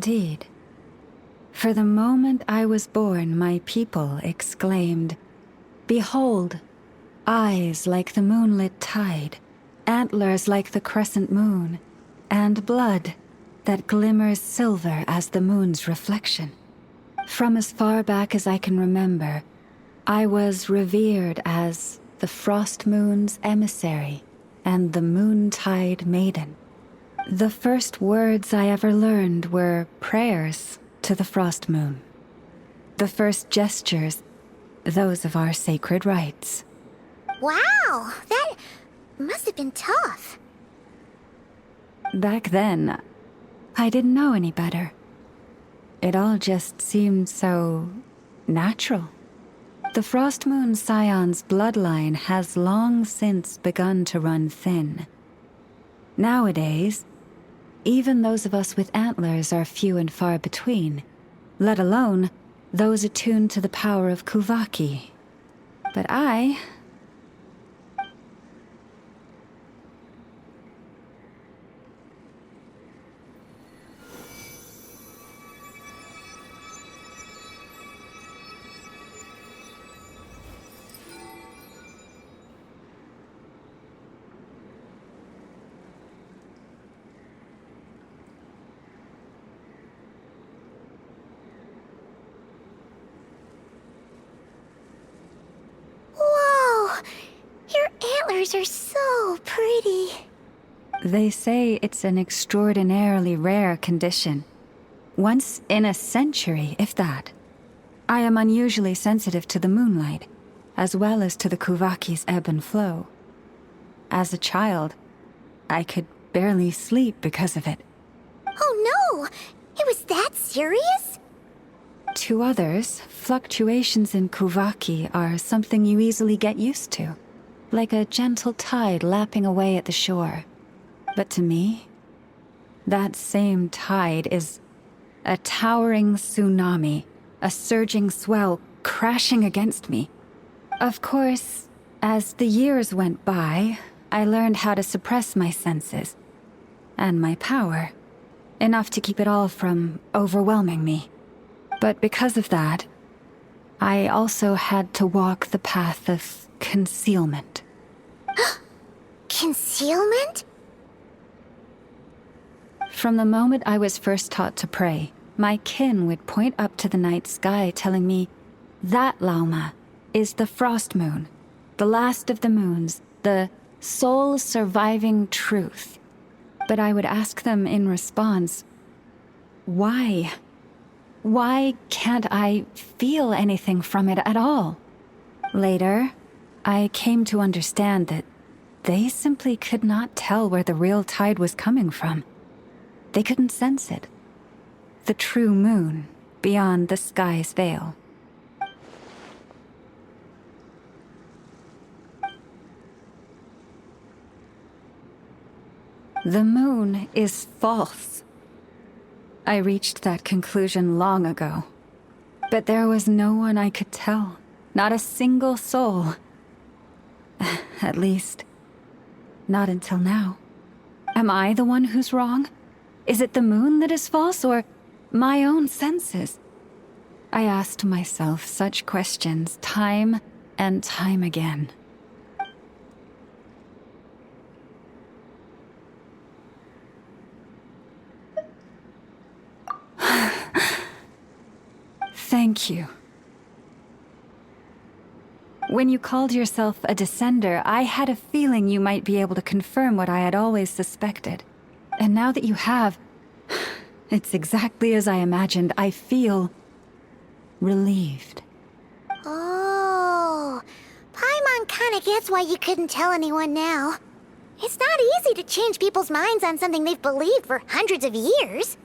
indeed. For the moment I was born, my people exclaimed, "Behold, eyes like the moonlit tide, antlers like the crescent moon, and blood that glimmers silver as the moon's reflection." From as far back as I can remember, I was revered as the Frost Moon's emissary and the Moontide Maiden. The first words I ever learned were prayers to the Frost Moon. The first gestures, those of our sacred rites. Wow, that must have been tough. Back then, I didn't know any better. It all just seemed so natural. The Frost Moon Scion's bloodline has long since begun to run thin. Nowadays, even those of us with antlers are few and far between, let alone those attuned to the power of Kuvaki. But I... Antlers are so pretty. They say it's an extraordinarily rare condition. Once in a century, if that. I am unusually sensitive to the moonlight, as well as to the Kuvaki's ebb and flow. As a child, I could barely sleep because of it. Oh no! It was that serious? To others, fluctuations in Kuvaki are something you easily get used to, like a gentle tide lapping away at the shore. But to me, that same tide is a towering tsunami, a surging swell crashing against me. Of course, as the years went by, I learned how to suppress my senses and my power, enough to keep it all from overwhelming me. But because of that, I also had to walk the path of concealment. Concealment? From the moment I was first taught to pray, my kin would point up to the night sky telling me, "That Lauma is the Frost Moon, the last of the moons, the sole surviving truth." But I would ask them in response, why? Why can't I feel anything from it at all? Later, I came to understand that they simply could not tell where the real tide was coming from. They couldn't sense it. The true moon beyond the sky's veil. The moon is false. I reached that conclusion long ago. But there was no one I could tell. Not a single soul. At least, not until now. Am I the one who's wrong? Is it the moon that is false, or my own senses? I asked myself such questions time and time again. Thank you. When you called yourself a descender, I had a feeling you might be able to confirm what I had always suspected. And now that you have, it's exactly as I imagined. I feel relieved. Oh, Paimon kinda gets why you couldn't tell anyone now. It's not easy to change people's minds on something they've believed for hundreds of years.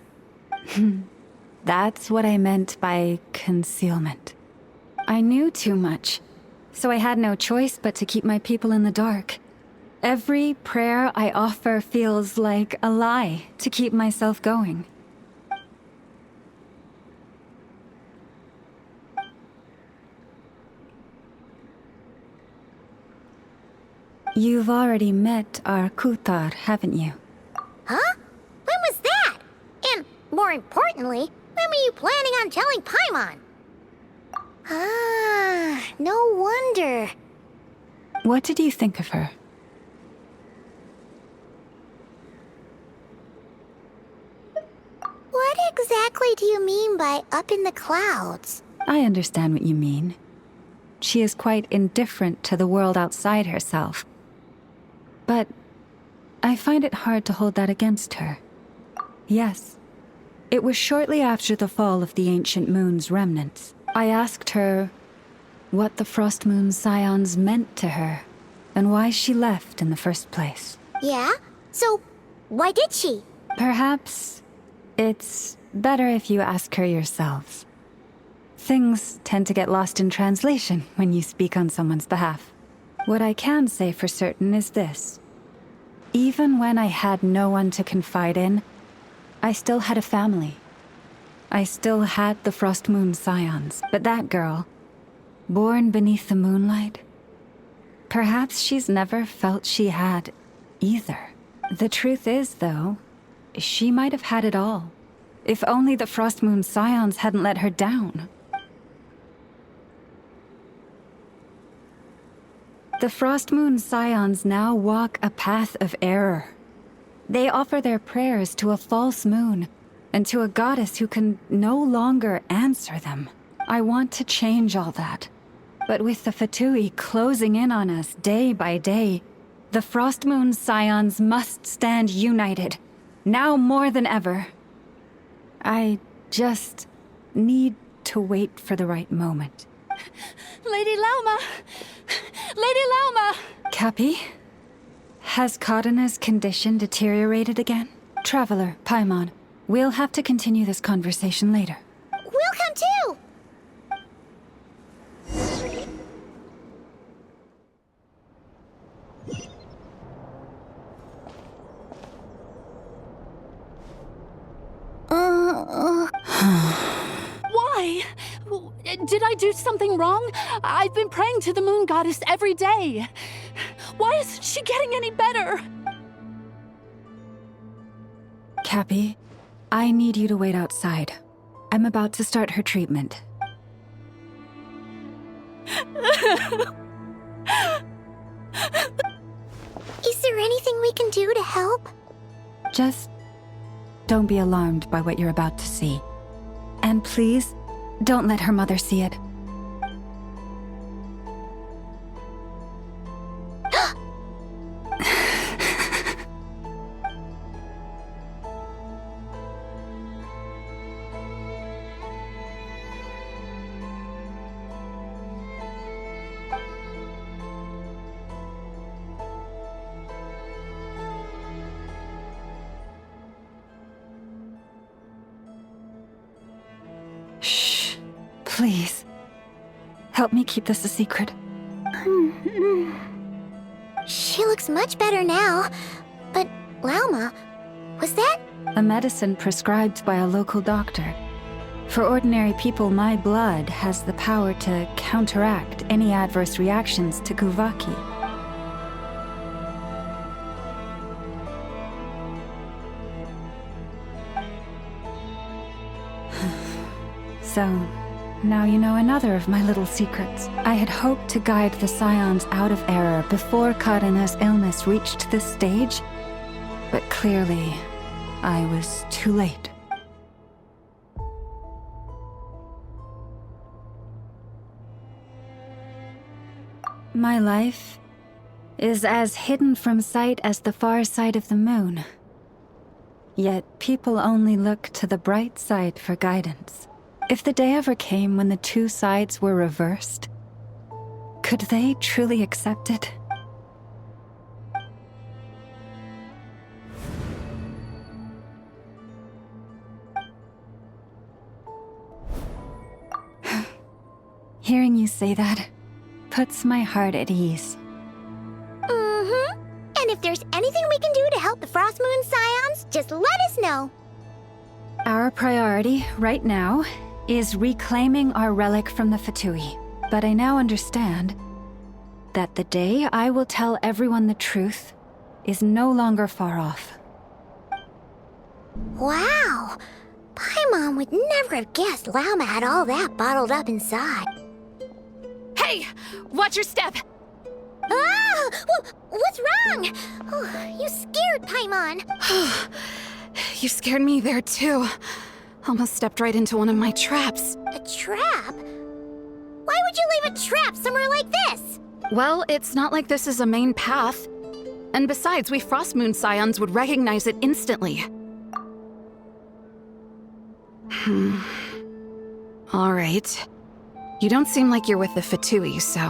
That's what I meant by concealment. I knew too much, so I had no choice but to keep my people in the dark. Every prayer I offer feels like a lie to keep myself going. You've already met our Kutar, haven't you? Huh? When was that? And more importantly, importantly, when were you planning on telling Paimon? Ah, no wonder. What did you think of her? What exactly do you mean by up in the clouds? I understand what you mean. She is quite indifferent to the world outside herself. But I find it hard to hold that against her. Yes, it was shortly after the fall of the ancient moon's remnants. I asked her what the Frost Moon Scions meant to her, and why she left in the first place. Yeah? So, why did she? Perhaps it's better if you ask her yourselves. Things tend to get lost in translation when you speak on someone's behalf. What I can say for certain is this. Even when I had no one to confide in, I still had a family. I still had the Frost Moon Scions, but that girl, born beneath the moonlight, perhaps she's never felt she had either. The truth is, though, she might have had it all, if only the Frost Moon Scions hadn't let her down. The Frost Moon Scions now walk a path of error. They offer their prayers to a false moon, and to a goddess who can no longer answer them. I want to change all that. But with the Fatui closing in on us day by day, the Frost Moon Scions must stand united, now more than ever. I just need to wait for the right moment. Lady Lauma! Lady Lauma! Cappy? Has Cardina's condition deteriorated again? Traveler, Paimon, we'll have to continue this conversation later. We'll come too! Why? Did I do something wrong? I've been praying to the moon goddess every day. Why isn't she getting any better? Cappy, I need you to wait outside. I'm about to start her treatment. Is there anything we can do to help? Just don't be alarmed by what you're about to see. And please, don't let her mother see it. Shh. Please. Help me keep this a secret. She looks much better now. But, Lauma, was that? A medicine prescribed by a local doctor. For ordinary people, my blood has the power to counteract any adverse reactions to Kuvaki. So, now you know another of my little secrets. I had hoped to guide the Scions out of error before Karina's illness reached this stage, but clearly, I was too late. My life is as hidden from sight as the far side of the moon. Yet people only look to the bright side for guidance. If the day ever came when the two sides were reversed, could they truly accept it? Hearing you say that puts my heart at ease. Mm-hmm. And if there's anything we can do to help the Frost Moon Scions, just let us know. Our priority, right now, is reclaiming our relic from the Fatui. But I now understand that the day I will tell everyone the truth is no longer far off. Wow. Paimon would never have guessed Lauma had all that bottled up inside. Hey! Watch your step! Ah! What's wrong? Oh, you scared Paimon. You scared me there too. Almost stepped right into one of my traps. A trap? Why would you leave a trap somewhere like this? Well, it's not like this is a main path. And besides, we Frost Moon Scions would recognize it instantly. Alright. You don't seem like you're with the Fatui, so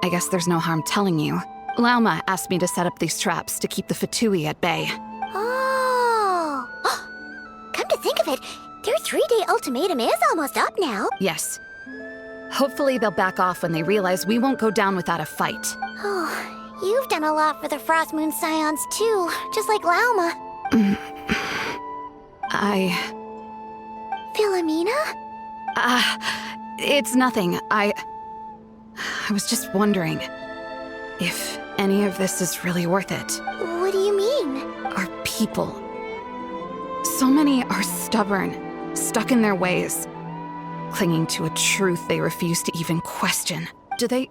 I guess there's no harm telling you. Lauma asked me to set up these traps to keep the Fatui at bay. Oh! Come to think of it, their 3-day ultimatum is almost up now. Yes. Hopefully they'll back off when they realize we won't go down without a fight. Oh, you've done a lot for the Frost Moon Scions too, just like Lauma. Philomena? It's nothing. I was just wondering if any of this is really worth it. What do you mean? Our people. So many are stubborn, stuck in their ways, clinging to a truth they refuse to even question. Do they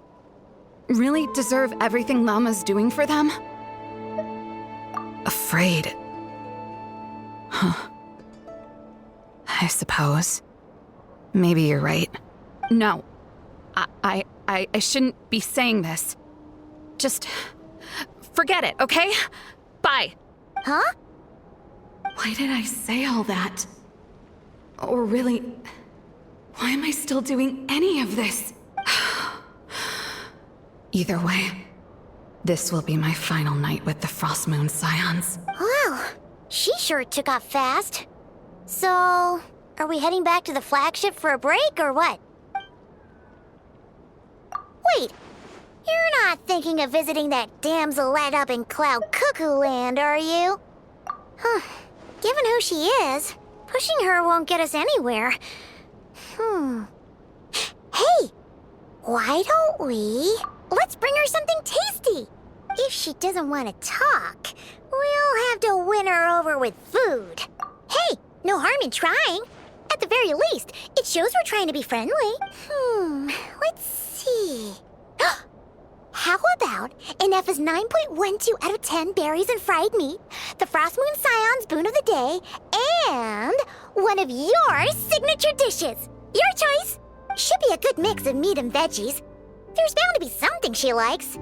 really deserve everything Lauma's doing for them? Afraid. Huh. I suppose. Maybe you're right. No. I shouldn't be saying this. Just forget it, okay? Bye. Huh? Why did I say all that? Or really, why am I still doing any of this? Either way, this will be my final night with the Frost Moon Scions. Wow, she sure took off fast. So, are we heading back to the flagship for a break or what? Wait, you're not thinking of visiting that damsel light up in Cloud Cuckoo Land, are you? Huh. Given who she is, pushing her won't get us anywhere. Hey, why don't we... Let's bring her something tasty. If she doesn't want to talk, we'll have to win her over with food. Hey, no harm in trying. At the very least, it shows we're trying to be friendly. Let's see. How about an F's 9.12 out of 10 berries and fried meat, the Frost Moon Scion's boon of the day, and one of your signature dishes? Your choice. Should be a good mix of meat and veggies. There's bound to be something she likes.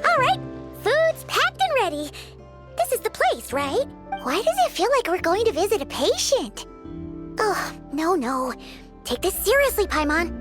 All right, food's packed and ready. This is the place, right? Why does it feel like we're going to visit a patient? Oh, no. Take this seriously, Paimon.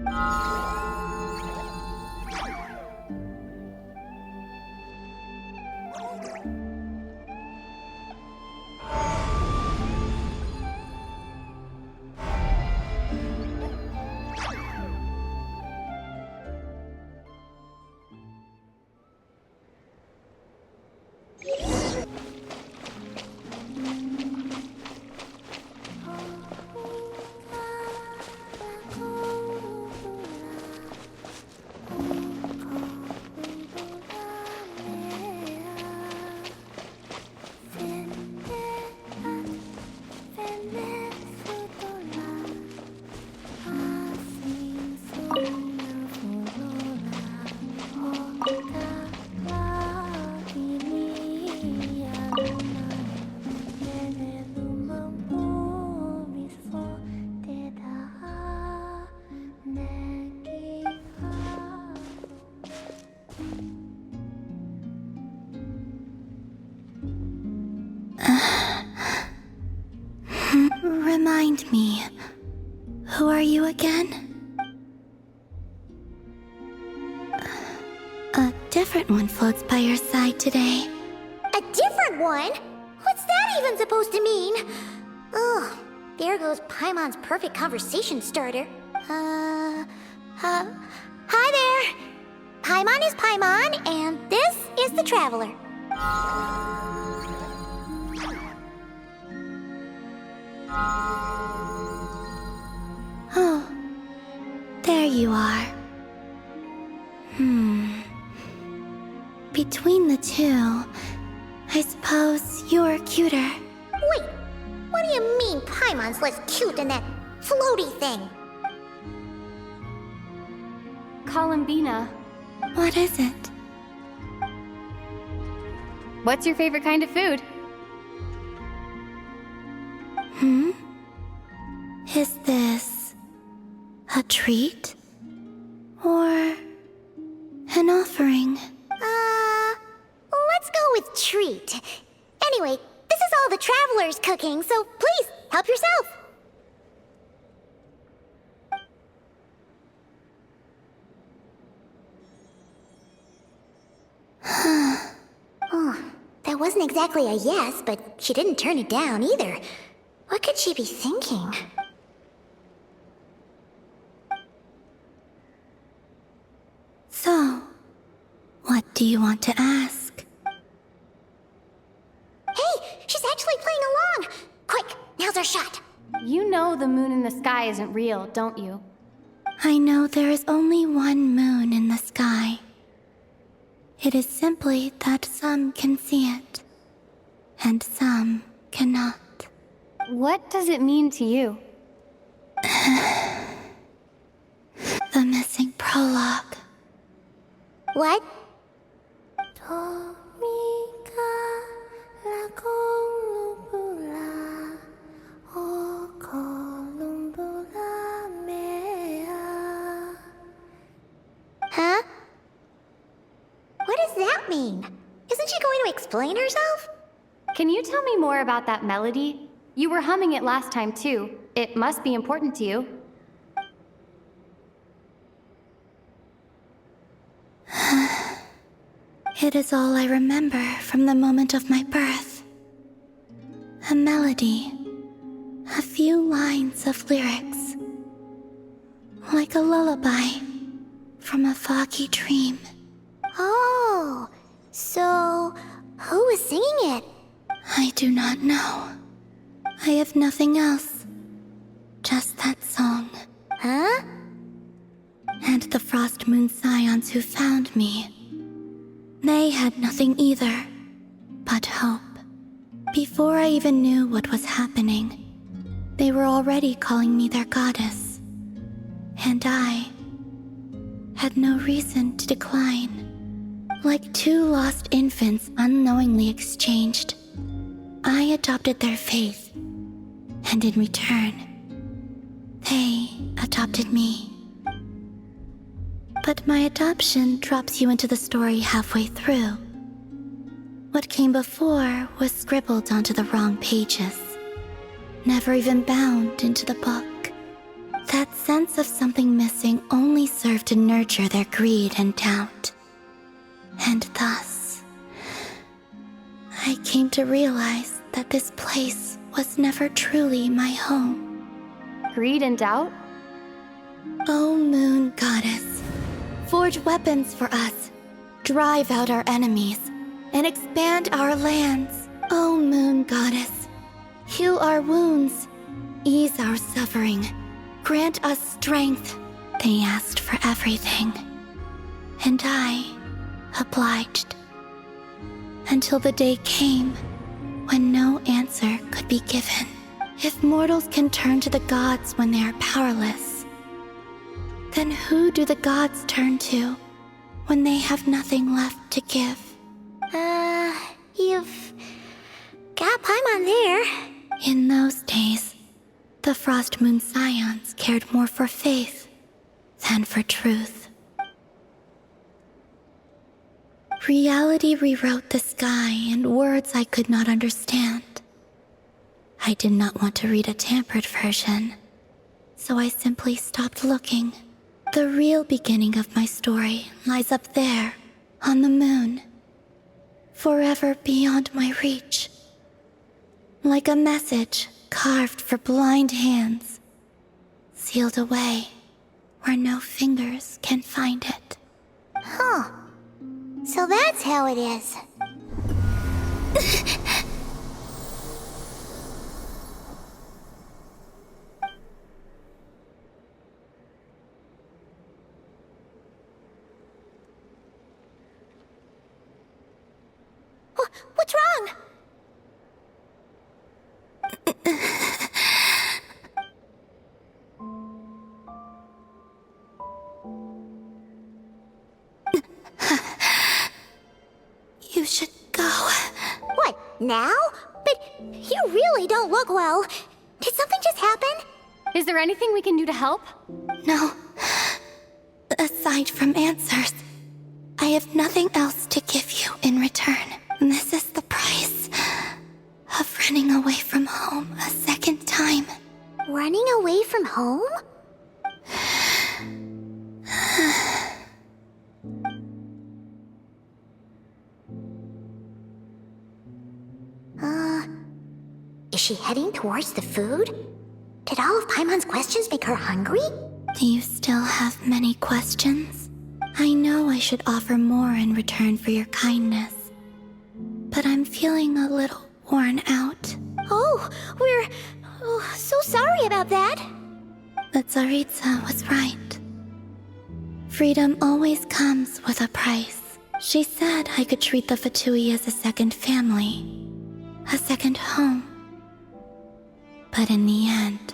Remind me, who are you again? A different one floats by your side today. A different one? What's that even supposed to mean? Oh, there goes Paimon's perfect conversation starter. Hi there. Paimon is Paimon, and this is the Traveler. Oh, there you are. Between the two, I suppose you're cuter. Wait, what do you mean Paimon's less cute than that floaty thing? Colombina, What is it? what's your favorite kind of food? Is this a treat? Or an offering? Let's go with treat. Anyway, this is all the travelers cooking, so please, help yourself. Oh, that wasn't exactly a yes, but she didn't turn it down either. What could she be thinking? So, what do you want to ask? Hey, she's actually playing along! Quick, now's our shot. You know the moon in the sky isn't real, don't you? I know there is only one moon in the sky. It is simply that some can see it, and some cannot. What does it mean to you? The missing prologue. What? Huh? What does that mean? Isn't she going to explain herself? Can you tell me more about that melody? You were humming it last time too. It must be important to you. It is all I remember from the moment of my birth. A melody. A few lines of lyrics. Like a lullaby from a foggy dream. Oh, so who was singing it? I do not know. I have nothing else. Just that song. Huh? And the Frost Moon Scions who found me. They had nothing either, but hope. Before I even knew what was happening, they were already calling me their goddess. And I had no reason to decline. Like two lost infants unknowingly exchanged, I adopted their faith, and in return, they adopted me. But my adoption drops you into the story halfway through. What came before was scribbled onto the wrong pages, never even bound into the book. That sense of something missing only served to nurture their greed and doubt. And thus, I came to realize that this place was never truly my home. Greed and doubt? O Moon Goddess, forge weapons for us, drive out our enemies, and expand our lands. O Moon Goddess, heal our wounds, ease our suffering, grant us strength. They asked for everything, and I obliged. Until the day came when no answer could be given. If mortals can turn to the gods when they are powerless, then who do the gods turn to when they have nothing left to give? You've got Paimon there. In those days, the Frost Moon Scions cared more for faith than for truth. Reality rewrote the sky in words I could not understand. I did not want to read a tampered version, so I simply stopped looking. The real beginning of my story lies up there, on the moon, forever beyond my reach. Like a message carved for blind hands, sealed away where no fingers can find it. Huh. So that's how it is. go. What, now? But you really don't look well. Did something just happen? Is there anything we can do to help? No. Aside from answers, I have nothing else to give you in return. This is the price of running away from home a second time. Running away from home? Is she heading towards the food? Did all of Paimon's questions make her hungry? Do you still have many questions? I know I should offer more in return for your kindness, but I'm feeling a little worn out. Oh, we're so sorry about that. The Tsaritsa was right. Freedom always comes with a price. She said I could treat the Fatui as a second family, a second home. But in the end,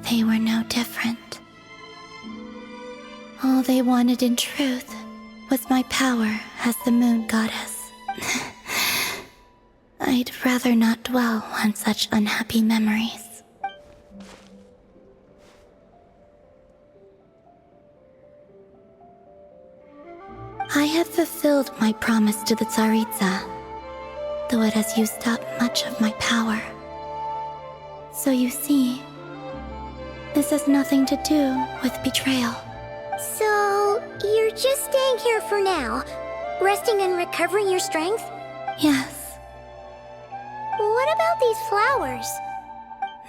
they were no different. All they wanted in truth was my power as the moon goddess. I'd rather not dwell on such unhappy memories. I have fulfilled my promise to the Tsaritsa, though it has used up much of my power. So you see, this has nothing to do with betrayal. So, you're just staying here for now, resting and recovering your strength? Yes, What about these flowers?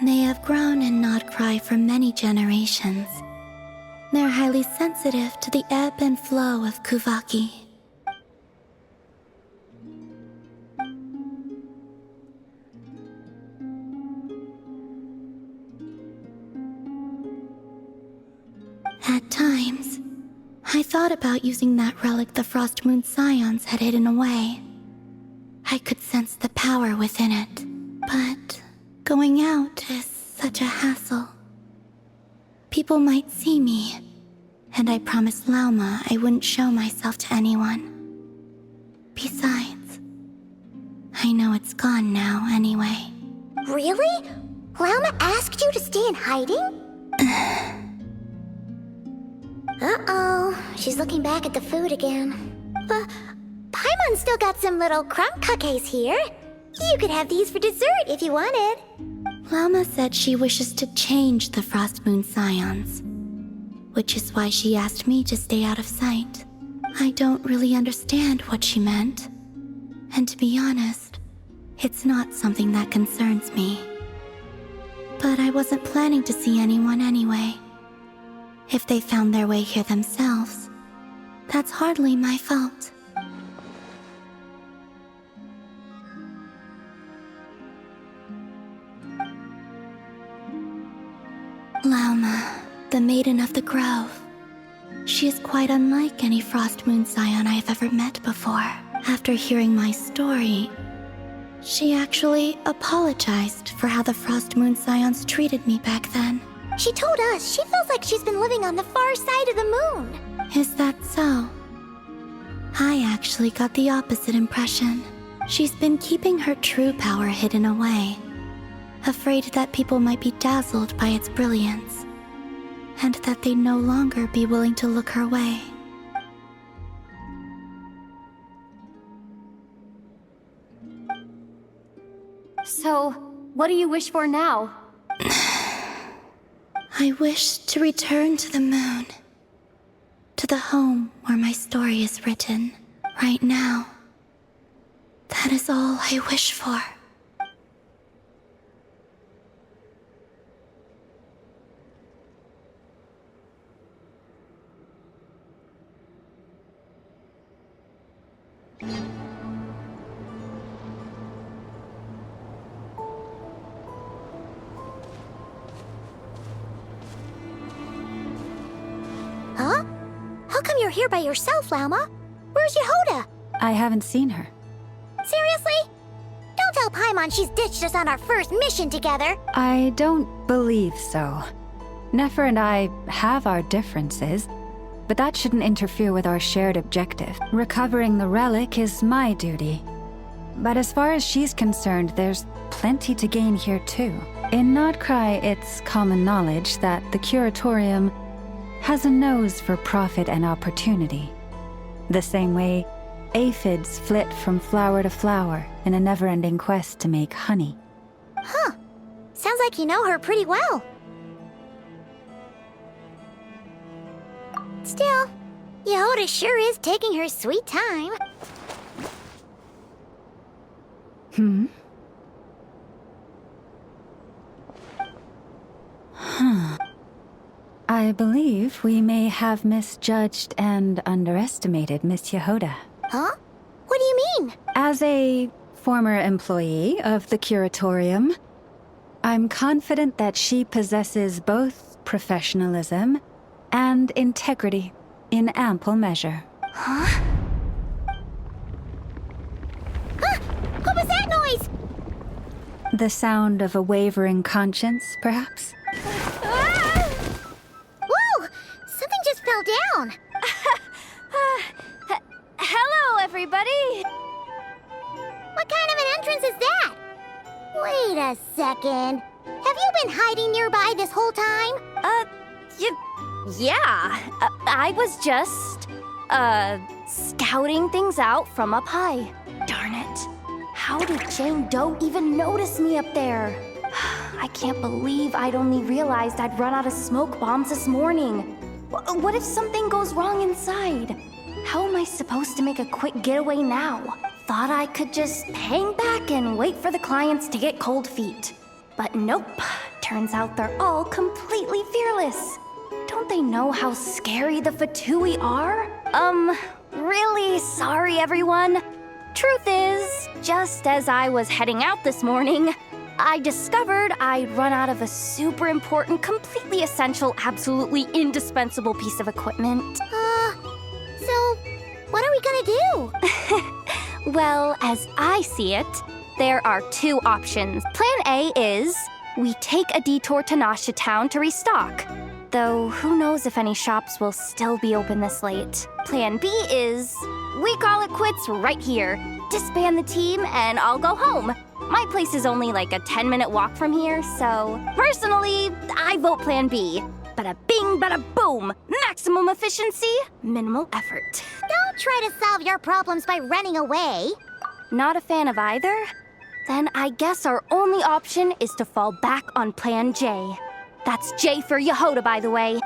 they have grown in Nodcry for many generations. They're highly sensitive to the ebb and flow of Kuvaki. At times, I thought about using that relic the Frost Moon Scions had hidden away. I could sense the power within it, but going out is such a hassle. People might see me, and I promised Lauma I wouldn't show myself to anyone. Besides, I know it's gone now anyway. Really? Lauma asked you to stay in hiding? Uh-oh, she's looking back at the food again. But Paimon's still got some little crumb cookies here. You could have these for dessert if you wanted. Lauma said she wishes to change the Frost Moon Scions, which is why she asked me to stay out of sight. I don't really understand what she meant, and to be honest, it's not something that concerns me. But I wasn't planning to see anyone anyway. If they found their way here themselves, that's hardly my fault. Lauma, the Maiden of the Grove. She is quite unlike any Frost Moon Scion I have ever met before. After hearing my story, she actually apologized for how the Frost Moon Scions treated me back then. She told us she feels like she's been living on the far side of the moon. Is that so? I actually got the opposite impression. She's been keeping her true power hidden away, afraid that people might be dazzled by its brilliance, and that they'd no longer be willing to look her way. So, what do you wish for now? I wish to return to the moon, to the home where my story is written, right now. That is all I wish for. Huh? How come you're here by yourself, Lauma? Where's Yehoda? I haven't seen her. Seriously? Don't tell Paimon she's ditched us on our first mission together. I don't believe so. Nefer and I have our differences, but that shouldn't interfere with our shared objective. Recovering the relic is my duty, But as far as she's concerned, there's plenty to gain here too. In Notcry, it's common knowledge that the Curatorium has a nose for profit and opportunity. The same way aphids flit from flower to flower in a never-ending quest to make honey. Huh. Sounds like you know her pretty well. Still, Yehoda sure is taking her sweet time. I believe we may have misjudged and underestimated Miss Yehoda. Huh? What do you mean? As a former employee of the Curatorium, I'm confident that she possesses both professionalism and integrity in ample measure. Huh? Huh? What was that noise? The sound of a wavering conscience, perhaps? Ah! Whoa! Something just fell down. Hello, everybody! What kind of an entrance is that? Wait a second. Have you been hiding nearby this whole time? Yeah. I was just, scouting things out from up high. Darn it. How did Jane Doe even notice me up there? I can't believe I'd only realized I'd run out of smoke bombs this morning. What if something goes wrong inside? How am I supposed to make a quick getaway now? Thought I could just hang back and wait for the clients to get cold feet. But nope. Turns out they're all completely fearless. Don't they know how scary the Fatui are? Really sorry, everyone. Truth is, just as I was heading out this morning, I discovered I'd run out of a super important, completely essential, absolutely indispensable piece of equipment. So, what are we gonna do? Well, as I see it, there are two options. Plan A is we take a detour to Nasha Town to restock. Though who knows if any shops will still be open this late. Plan B is we call it quits right here. Disband the team and I'll go home. My place is only like a 10-minute walk from here, so personally, I vote Plan B. Bada bing, bada boom. Maximum efficiency, minimal effort. Don't try to solve your problems by running away. Not a fan of either? Then I guess our only option is to fall back on Plan J. That's J for Yehoda, by the way.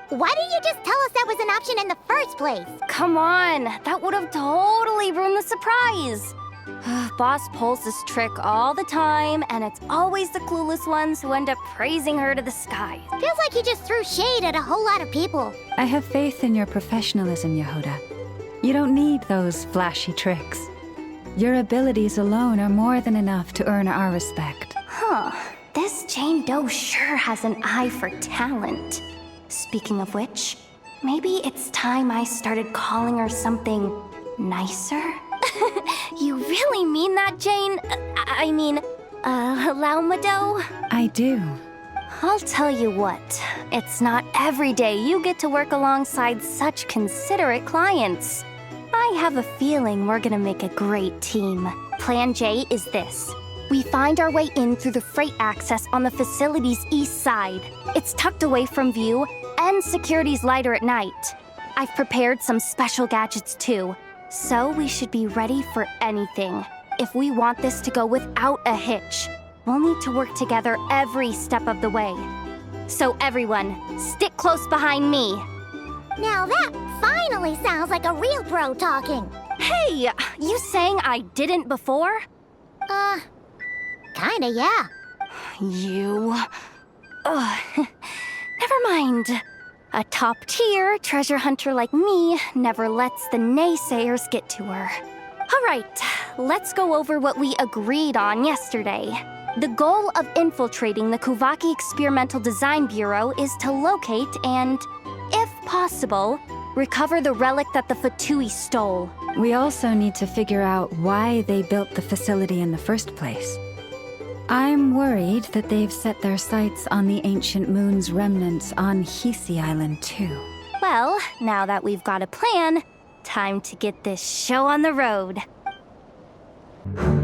Why didn't you just tell us that was an option in the first place? Come on, that would have totally ruined the surprise. Boss pulls this trick all the time, and it's always the clueless ones who end up praising her to the sky. Feels like you just threw shade at a whole lot of people. I have faith in your professionalism, Yehoda. You don't need those flashy tricks. Your abilities alone are more than enough to earn our respect. Huh. This Jane Doe sure has an eye for talent. Speaking of which, maybe it's time I started calling her something nicer? You really mean that, Jane? Lauma Doe? I do. I'll tell you what, it's not every day you get to work alongside such considerate clients. I have a feeling we're gonna make a great team. Plan J is this. We find our way in through the freight access on the facility's east side. It's tucked away from view, and security's lighter at night. I've prepared some special gadgets too, so we should be ready for anything. If we want this to go without a hitch, we'll need to work together every step of the way. So everyone, stick close behind me. Now that finally sounds like a real bro talking. Hey, you saying I didn't before? Kinda, yeah. You... Never mind. A top-tier treasure hunter like me never lets the naysayers get to her. All right, let's go over what we agreed on yesterday. The goal of infiltrating the Kuvaki Experimental Design Bureau is to locate and, if possible, recover the relic that the Fatui stole. We also need to figure out why they built the facility in the first place. I'm worried that they've set their sights on the ancient moon's remnants on Hisi Island too. Well, now that we've got a plan, time to get this show on the road. it.